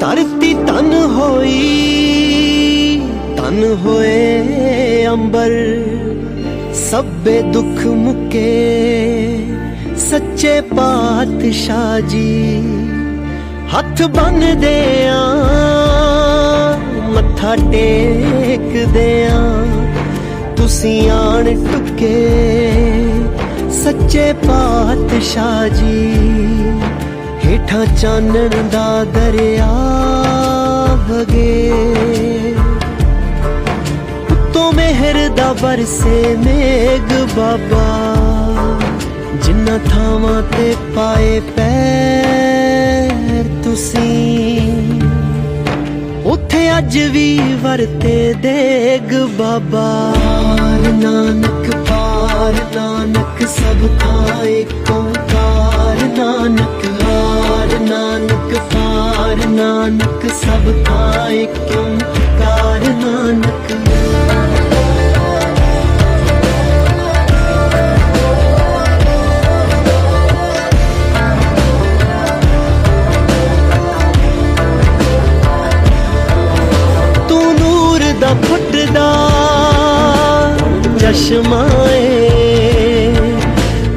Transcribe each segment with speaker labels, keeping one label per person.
Speaker 1: धरती तन होई तन होए अंबर, सब्बे दुख मुके सच्चे पातशाह जी। हथ बन दे मत्था टेक दे तुसी आन टुके सच्चे पातशाह जी। हेठा चानण दा दरिया वगे, उत्तों मेहर दा बरसे मेघ बाबा। जिन्ना थावां ते पाए पैर तुसी, उत्थे अज भी वरते देग बाबा। पार नानक सब था एक ओंकार नानक। हार नानक पार नानक सब था एक ओंकार नानक। तू नूर दा फुटदा चश्माए,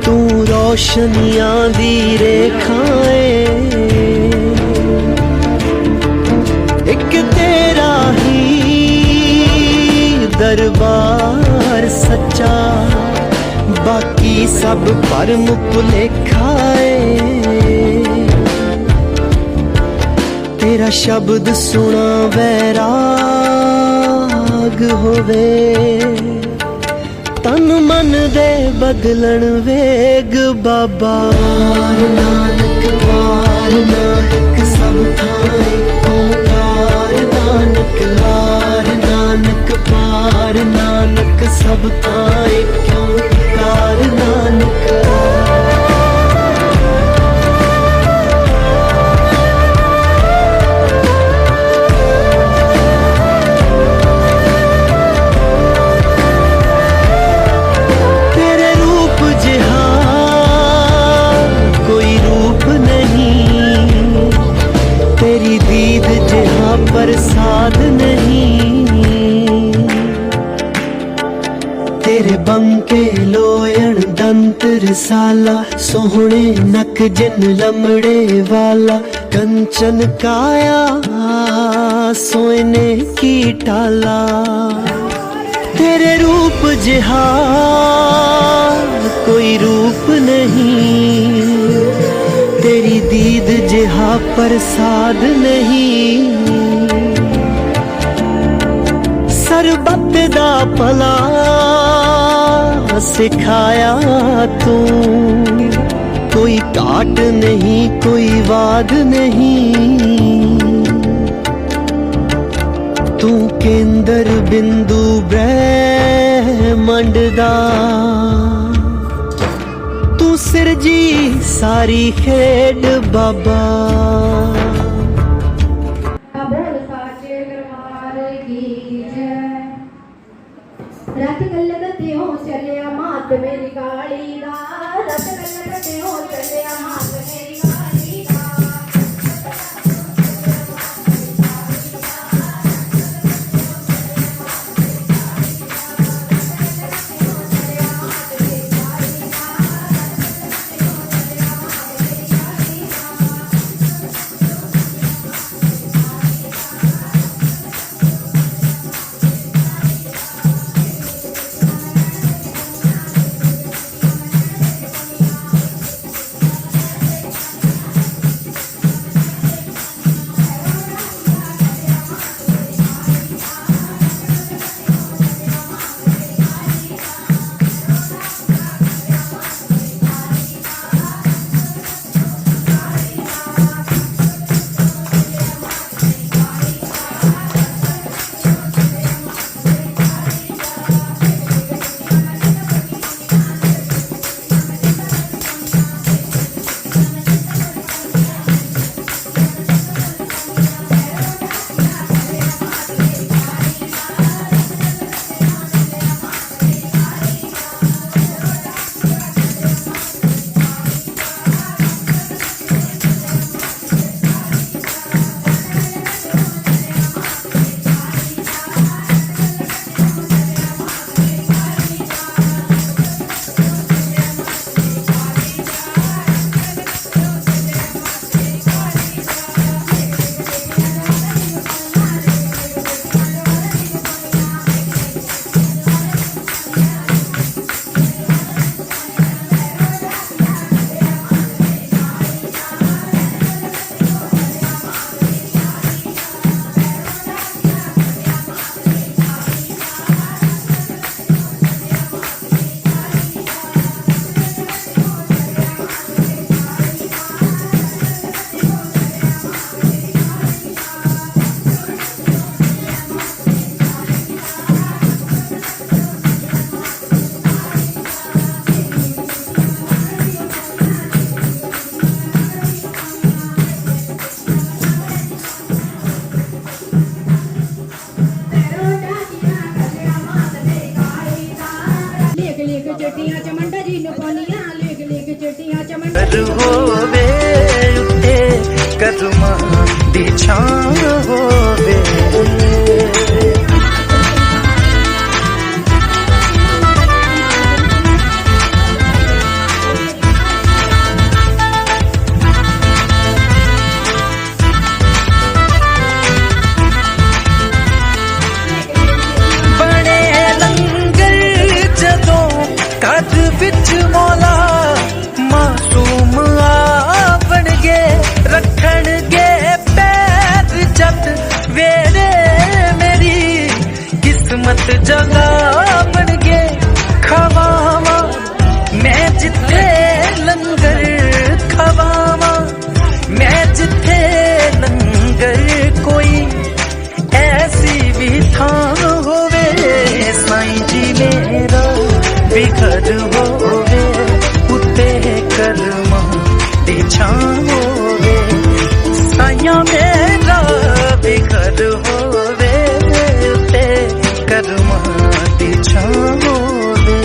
Speaker 1: तू रोशनियां दी रेखाएं। एक तेरा ही दरबार सच्चा, बाकी सब भरम भुलेखाए। तेरा शब्द सुना वैराग होवे, तन मन दे बदलन वेग बाबा। नानक पार नानक सब था एक ओंकार नानक। हार नानक पार नानक सब था एक ओंकार नानक। तेरी दीद जिहा प्रसाद नहीं, तेरे बंके लोयण दंत रसाला। सोहणे नक जिन लमड़े वाला, कंचन काया सोने की टाला। तेरे रूप जिहा कोई रूप नहीं, तेरी दीद जिहा प्रसाद नहीं। सरबत दा भला सिखाया तू, कोई घाट नहीं कोई वाद नहीं। तू केंद्र बिंदु ब्रह्मंड दा, तू सिरजी सारी खेड बाबा।
Speaker 2: रथ कल गत्ते हो चलिया मात मेरी काली दा। रथ कल गत्ते हो चलिया मात मेरी काली दा।
Speaker 1: घर होवे उत्ते कदमां दी छां होवे। विच मौला मासूम आवण गे रखण गे पैर जत वेरे मेरी किस्मत जगा बन गे खवावा मैं जिथे लंगर खवावा मैं जिथे लंगर कोई ऐसी भी थां होवे साईं जी मेरा बिखर होवे उत्ते कर्मां दी छां होवे साया मेरा बिखर होवे उत्ते कर्मां दी छां होवे।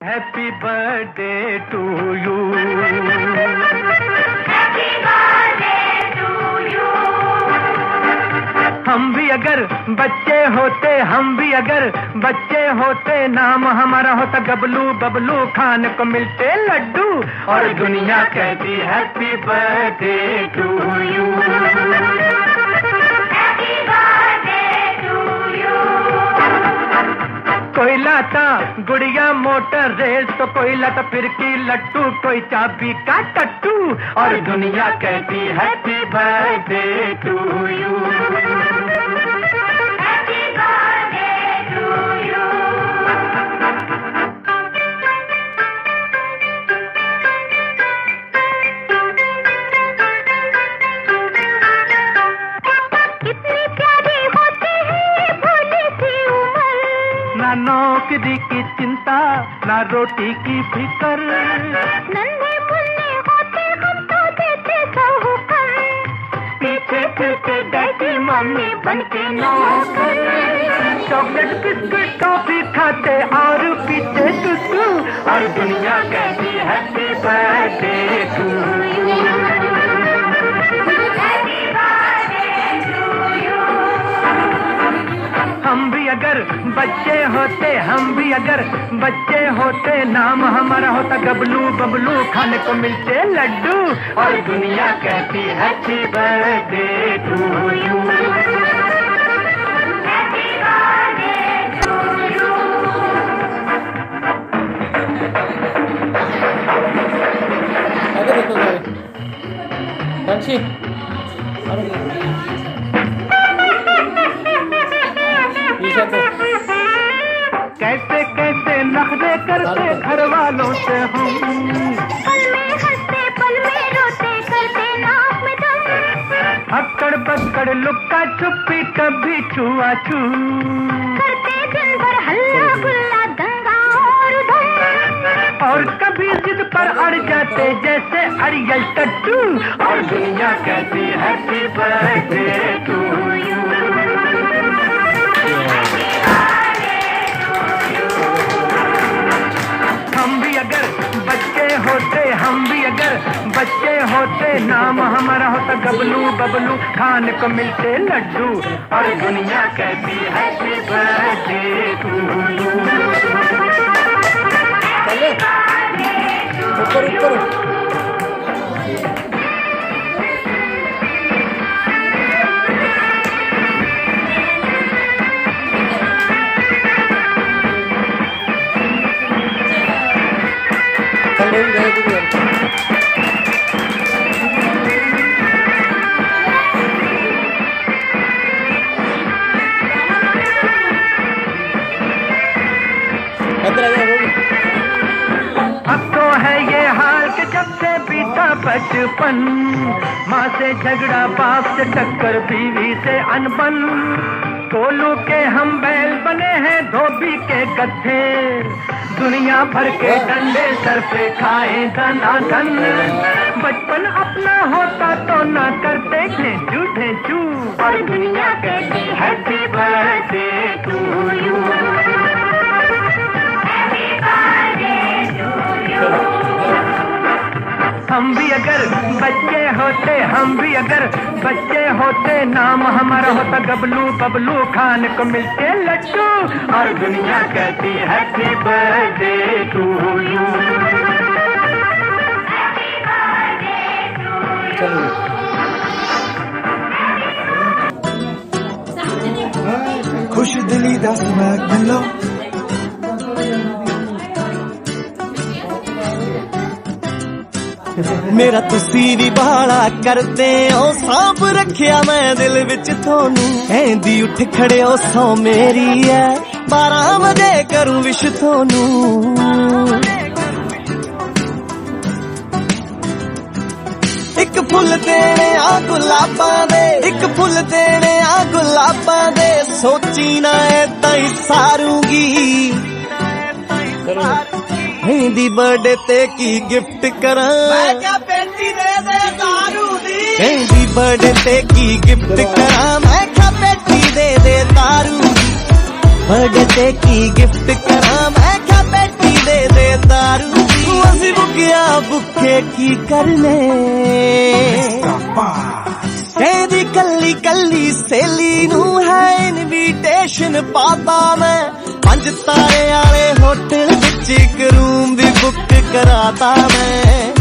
Speaker 1: Happy birthday to you,
Speaker 2: happy birthday to you.
Speaker 1: हम भी अगर बच्चे होते, हम भी अगर बच्चे होते, नाम हमारा होता गबलू बबलू, खाने को मिलते लड्डू और दुनिया कहती हैप्पी बर्थडे टू यू। कोई लाता गुड़िया मोटर रेल तो कोई लाता फिरकी लट्टू, कोई चाबी का टट्टू और दुनिया कहती happy birthday to you,
Speaker 2: happy birthday to you. कितनी प्यारी होती है भोली सी उम्र,
Speaker 1: ना नौकरी की चिंता ना रोटी की फिक्र,
Speaker 2: नन्हे मुन्ने होते हम तो देते सहूकर,
Speaker 1: पीछे फिरते डैडी मम्मी बनके नौकर, चॉकलेट बिस्कुट टॉफी खाते और पीछे टुटू और दुनिया कहती happy birthday to you,
Speaker 2: happy birthday to you.
Speaker 1: हम भी अगर बच्चे होते, हम भी अगर बच्चे होते, नाम हमारा होता गबलू बबलू, खाने को मिलते लड्डू और दुनिया कहती happy birthday to you,
Speaker 2: happy birthday to you.
Speaker 3: आगे देखो भाई बंशी पीछे तो
Speaker 1: कैसे कैसे नखरे करते घर वालों से हम,
Speaker 2: पल में हंसते पल में रोते करते नाक में दम,
Speaker 1: अक्कड़ पकड़ लुक्का छुपी कभी छुआ छू,
Speaker 2: करते दिन भर हल्ला गुल्ला दंगा और धम,
Speaker 1: और कभी जिद पर अड़ जाते जैसे अड़ियल टट्टू और दुनिया कहती हैप्पी बर्थडे टू यू, हम भी अगर बच्चे होते, हम भी अगर बच्चे होते, नाम हमारा होता गबलू बबलू, खाने को मिलते लड्डू और दुनिया कहती हैप्पी बर्थडे टू यू,
Speaker 3: चले ऊपर ऊपर चले गए तो
Speaker 1: अब तो है ये हाल कि जब से बीता बचपन, माँ से झगड़ा बाप से टक्कर बीवी से अनबन, कोलू के हम बैल बने हैं धोबी के गद्दे, दुनिया भर के डंडे सर पे खाए धनाधन, बचपन अपना होता तो ना करते ढेंचू ढेंचू और दुनिया कहती happy birthday to you,
Speaker 2: happy birthday to you.
Speaker 1: हम भी अगर बच्चे होते, हम भी अगर बच्चे होते, नाम हमारा होता गबलू बबलू, खाने को मिलते लड्डू और दुनिया कहती happy birthday to you,
Speaker 2: happy birthday to
Speaker 3: चलो
Speaker 4: खुश दिली दस मैं गलो मेरा तुसी भी बाला करते हो, सांप रखिया मैं दिल विच थोनू, ऐंदी उठ खड़े हो सौ मेरी है, 12 बजे करूं विश थोनू, एक फुल देने आ गुलाबां दे, एक फुल देने आ गुलाबां दे, सोची ना ऐदां ही सारूंगी, मेरी बर्थडे ते की गिफ्ट करा, मैं क्या पेटी दे दे दारू दी, मेरी बर्थडे ते की गिफ्ट करा, मैं क्या पेटी दे दे दारू दी, बर्थडे ते की गिफ्ट करा, मैं क्या पेटी दे दे दारू दी। ਅਸੀਂ ਬੁੱਕਿਆ ਭੁੱਖੇ ਕੀ ਕਰਨੇ ਕਹਿੰਦੀ ਕੱਲੀ ਕੱਲੀ ਸੇਲੀ ਨੂੰ ਹੈ ਇਨਵੀਟੇਸ਼ਨ ਪਾਤਾ ਮੈਂ 5 ਤਾਰੇ ਵਾਲੇ ਹੋਟਲ ਵਿੱਚ ਇੱਕ ਰੂਮ ਵੀ ਬੁੱਕ ਕਰਾਤਾ ਮੈਂ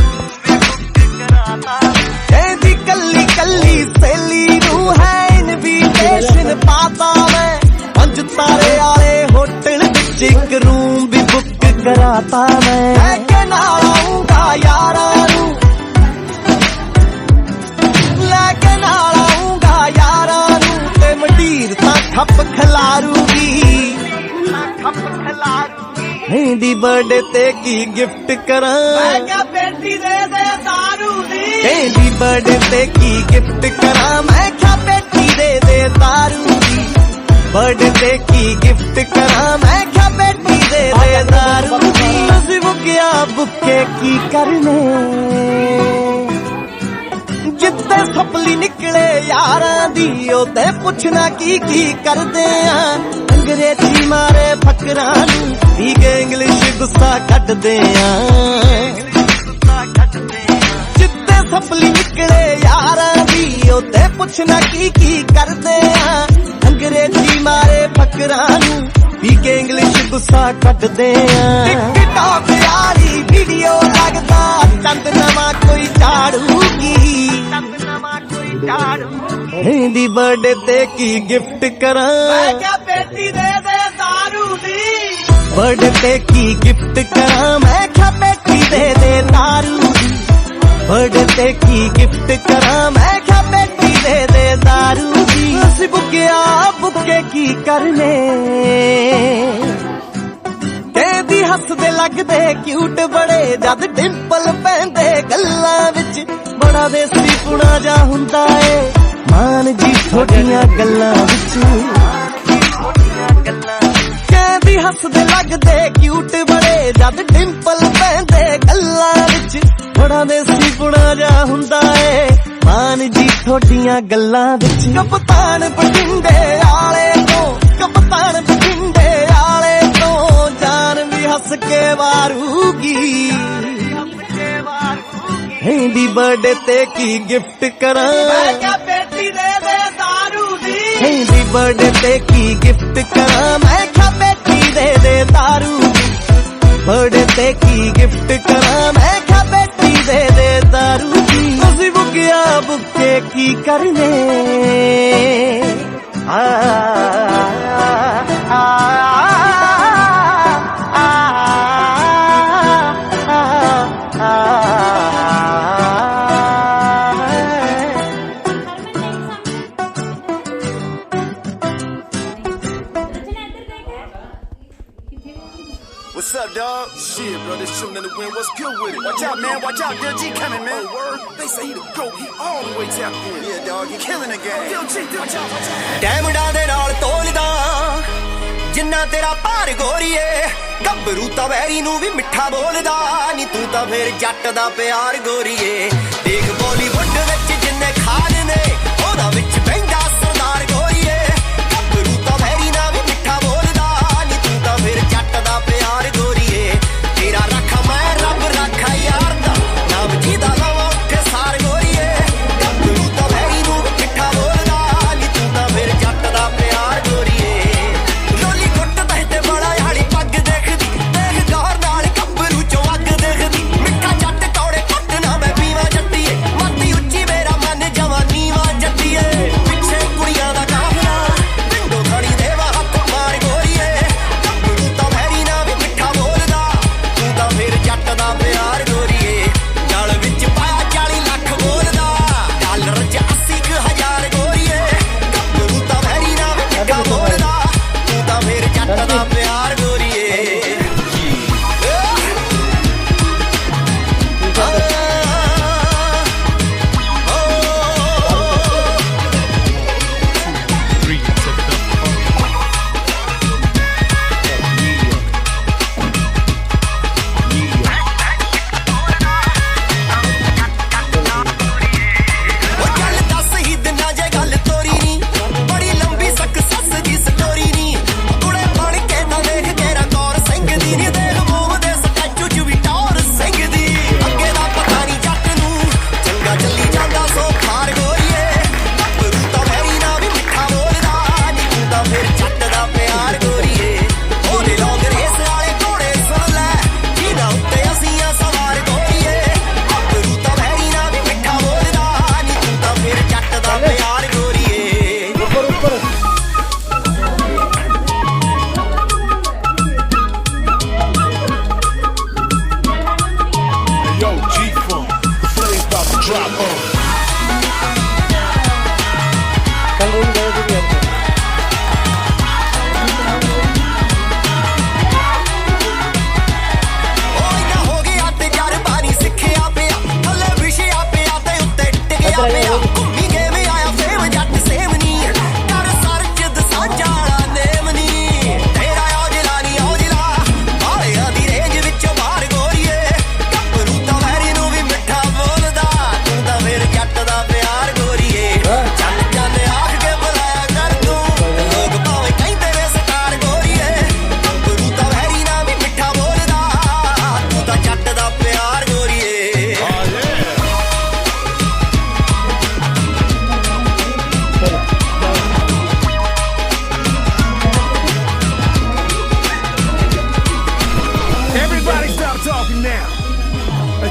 Speaker 4: ਕਹਿੰਦੀ ਕੱਲੀ ਕੱਲੀ ਸੇਲੀ ਨੂੰ ਹੈ ਇਨਵੀਟੇਸ਼ਨ ਪਾਤਾ ਮੈਂ 5 ਤਾਰੇ ਵਾਲੇ ਹੋਟਲ ਵਿੱਚ ਇੱਕ ਰੂਮ ਵੀ ਬੁੱਕ ਕਰਾਤਾ ਮੈਂ ਕਿ ਨਾਲ ਆਉਂਗਾ ਯਾਰਾਂ ਨੂੰ ਲੈ ਕੇ ਨਾਲ ਆਉਂਗਾ ਯਾਰਾਂ ਨੂੰ ਤੇ ਮੰਡੀਰ ਤਾਂ ਖੱਪ ਖਿਲਾਰੂਗੀ ਕਹਿੰਦੀ ਬਰਥਡੇ ਤੇ ਕੀ ਗਿਫਟ ਕਰਾਂ ਮੈਂ ਕਿਹਾ ਬੇਟੀ ਦੇ ਦੇ ਦਾਰੂ ਦੀ ਕਹਿੰਦੀ ਬਰਥਡੇ ਤੇ ਕੀ ਗਿਫਟ ਕਰਾਂ ਮੈਂ ਕਿਹਾ ਬੇਟੀ ਦੇ ਦੇ ਦਾਰੂ ਦੀ ਬਰਥਡੇ ਤੇ ਕੀ ਗਿਫਟ ਕਰਾਂ ਮੈਂ ਕਿਹਾ ਬੇਟੀ ਦੇ ਦੇ ਦਾਰੂ ਦੀ ਅਸੀਂ ਬੁੱਕਿਆ ਬੁੱਕੇ ਕੀ ਕਰਨੇ ਜਿੱਤੇ ਸਪਲੀ ਨਿਕਲੇ ਯਾਰਾਂ ਦੀ ਉਹਦੇ ਪੁੱਛਣਾ ਕੀ ਕੀ ਕਰਦੇ ਆ ਅੰਗਰੇਜ਼ੀ ਮਾਰੇ ਫਕਰਾਂ ਨੂੰ ਵੀ ਕੇ ਇੰਗਲਿਸ਼ ਗੁੱਸਾ ਕੱਢਦੇ ਆ ਜਿੱਤੇ ਸਪਲੀ ਨਿਕਲੇ ਯਾਰਾਂ ਦੀ ਉਹਦੇ ਪੁੱਛਣਾ ਕੀ ਕੀ ਕਰਦੇ ਆ ਅੰਗਰੇਜ਼ੀ ਮਾਰੇ ਫਕਰਾਂ ਨੂੰ ਵੀ ਕੇ ਇੰਗਲਿਸ਼ ਗੁੱਸਾ ਕੱਢਦੇ ਆ ਟਿਕਟੌਕ ਵਾਲੀ ਵੀਡੀਓ ਲੱਗਦਾ ਚੰਦ ਨਵਾਂ ਕੋਈ ਝਾੜੂਗੀ ਕਹਿੰਦੀ ਬਰਥਡੇ ਤੇ ਕੀ ਗਿਫਟ ਕਰਾਂ ਮੈਂ ਕਿਹਾ ਬੇਟੀ ਦੇ ਦੇ ਦਾਰੂ ਦੀ ਬਰਥਡੇ ਤੇ ਕੀ ਗਿਫਟ ਕਰਾਂ ਮੈਂ ਕਿਹਾ ਬੇਟੀ ਦੇ ਦੇ ਦਾਰੂ ਦੀ ਬਰਥਡੇ ਤੇ ਕੀ ਗਿਫਟ ਕਰਾਂ ਮੈਂ ਕਿਹਾ ਬੇਟੀ ਦੇ ਦੇ ਦਾਰੂ ਦੀ ਅਸੀਂ ਬੁੱਕੇ ਕੀ ਕਰਨੇ ਕਹਿੰਦੀ ਹੱਸਦੇ ਲੱਗਦੇ ਕਿਊਟ ਬੜੇ ਜਦ ਡਿੰਪਲ ਪੈਂਦੇ ਗੱਲਾਂ ਵਿੱਚ ਬੜਾ ਦੇਸੀ ਪੁਣਾ ਜਾ ਹੁੰਦਾ ਏ ਮਾਨ ਜੀ ਥੋਡੀਆਂ ਗੱਲਾਂ ਵਿੱਚ ਕਹਿੰਦੀ ਹੱਸਦੇ ਲੱਗਦੇ ਕਿਊਟ ਬੜੇ ਜਦ ਡਿੰਪਲ ਪੈਂਦੇ ਗੱਲਾਂ ਵਿੱਚ ਬੜਾ ਦੇਸੀ ਪੁਣਾ ਜਾ ਹੁੰਦਾ ਏ ਮਾਨ ਜੀ ਥੋਡੀਆਂ ਗੱਲਾਂ ਵਿੱਚ ਕਪਤਾਨ ਬਠਿੰਡੇ ਵਾਲੇ ਤੋਂ ਜਾਨ ਵੀ ਹੱਸ ਕੇ ਵਾਰੂਗੀ ਕਹਿੰਦੀ ਬਰਥਡੇ ਤੇ ਕੀ ਗਿਫਟ ਕਰਾਂ ਮੈਂ ਕਿਹਾ ਬੇਟੀ ਦੇ ਦੇ ਦਾਰੂ ਦੀ ਕਹਿੰਦੀ ਬਰਥਡੇ ਤੇ ਕੀ ਗਿਫਟ ਕਰਾਂ ਮੈਂ ਕਿਹਾ ਬੇਟੀ ਦੇ ਦੇ ਦਾਰੂ ਦੀ ਬਰਥਡੇ ਤੇ ਕੀ ਗਿਫਟ ਕਰਾਂ ਮੈਂ ਕਿਹਾ ਬੇਟੀ ਦੇ ਦੇ ਦਾਰੂ ਦੀ ਅਸੀਂ ਬੁੱਕੇ ਕੀ ਕਰਨੇ
Speaker 5: What's up, dog? Shit, bro, this shooting in the wind. What's good with it? Watch out, man. Watch out. Lil G coming, man. Oh, word? They say he the GOAT. He all the way tapped in. Yeah, dog. He killing the game. Lil G, watch out, watch out.
Speaker 4: ਡੈਮਡਾਂ ਦੇ ਨਾਲ ਤੋਲਦਾ ਜਿੰਨਾ ਤੇਰਾ ਭਾਰ ਗੋਰੀਏ ਗੱਭਰੂ ਤਾਂ very ਨੂੰ ਵੀ ਮਿੱਠਾ ਬੋਲਦਾ ਨੀ ਤੂੰ ਤਾਂ ਫੇਰ ਜੱਟ ਦਾ ਪਿਆਰ ਗੋਰੀਏ ਦੇਖ ਬਾਲੀਵੁੱਡ ਵਿੱਚ ਜਿੰਨੇ ਖਾਨ ਨੇ ਉਹਦਾ ਵਿੱਚ ਬਹਿੰਦਾ ਸਰਦਾਰ ਗੋਰੀਏ ਗੱਭਰੂ ਤਾਂ ਵੈਰੀ ਨਾਲ ਵੀ ਮਿੱਠਾ ਬੋਲਦਾ ਨੀ ਤੂੰ ਤਾਂ ਫੇਰ ਜੱਟ ਦਾ ਪਿਆਰ ਗੋਰੀਏ ਤੇਰਾ ਰੱਖਾ ਮੈਂ ਰੱਬ ਰੱਖਾ ਯਾਰ ਦਾ ਨਾਮ ਜਿਹਦਾ ਲਵਾਂ ਉੱਥੇ ਸਾਰ ਗੋਰੀਏ ਗੱਭਰੂ ਤਾਂ ਵੈਰੀ ਨੂੰ ਵੀ ਮਿੱਠਾ ਬੋਲਦਾ ਨੀ ਤੂੰ ਤਾਂ ਫੇਰ ਜੱਟ ਦਾ ਪਿਆਰ ਗੋਰੀਏ ਲੋਲੀ ਗੁੱਟ ਤੇ ਬੜਾ ਹਾਲੀ ਪੱਗ ਦੇਖਦੀ ਦੇਖ ਗੌਰ ਨਾਲ ਗੱਭਰੂ ਚੋਂ ਅੱਗ ਦੇਖਦੀ ਮਿੱਠਾ ਜੱਟ ਕੌੜੇ ਕੁੱਟ ਨਾ ਮੈਂ ਪੀਵਾਂ ਜੱਟੀਏ ਮਾਤੀ ਉੱਚੀ ਮੇਰਾ ਮਨ ਜਵਾਨੀ ਵਾਂ ਜੱਟੀਏ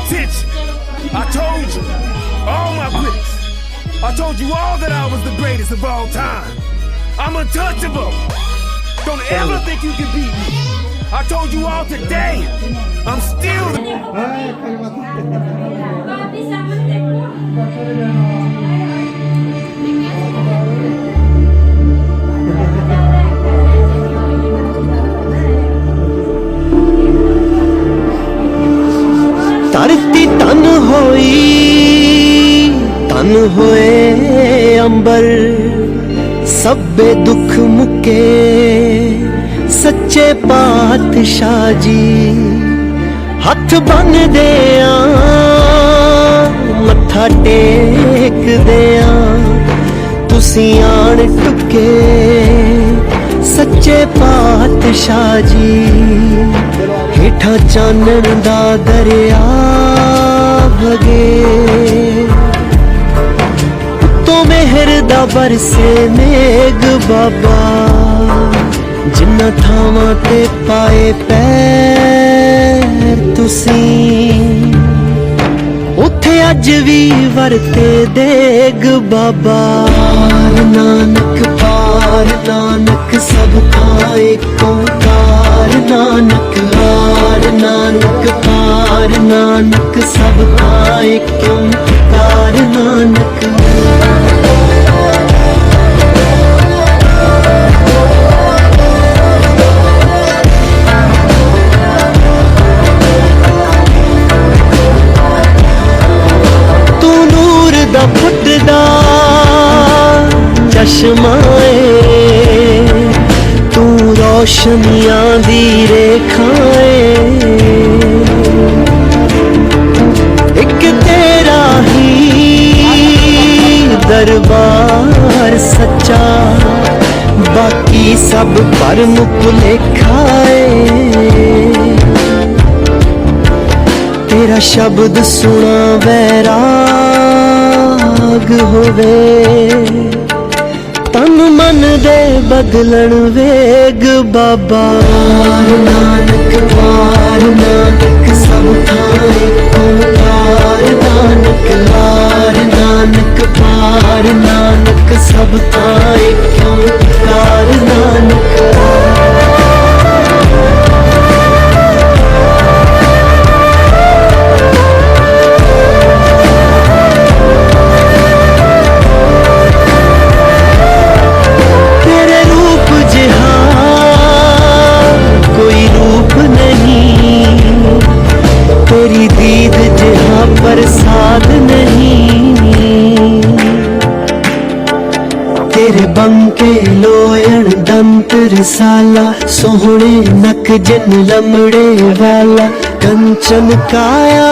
Speaker 5: attention. I told you, all my critics, I told you all that I was the greatest of all time. I'm untouchable. Don't ever think you can beat me. I told you all today, I'm still the...
Speaker 1: धरती तन होई तन होए अंबर सब्बे दुख मुके सच्चे पातशाह जी हथ बन दे मत्था टेक दे तुसी आन टुके सच्चे पातशाह जी हेठा चानन दा दरिया भगे तो मेहर दा बरसे मेघ बाबा जिन्ना थावां ते पाए पैर तुसी उथे अज भी वरते देग बाबा नानक पार नानक सब थाए ओंकार नानक हार नानक पार नानक सब थाए ओंकार नानक फुटदा चश्माए तू रोशनियां दी रेखाए एक तेरा ही दरबार सच्चा बाकी सब भरम भुलेखाए तेरा शब्द सुना वैराग होवे तन मन दे बदलन वेग बाबा नानक वार नानक सब थाए ओंकार नानक हार नानक पार नानक सब थाए ओंकार नानक तेरी दीद जहाँ प्रसाद नहीं तेरे बंके लोयण दंत रसाला सोहणे नक जिन लमड़े वाला कंचन काया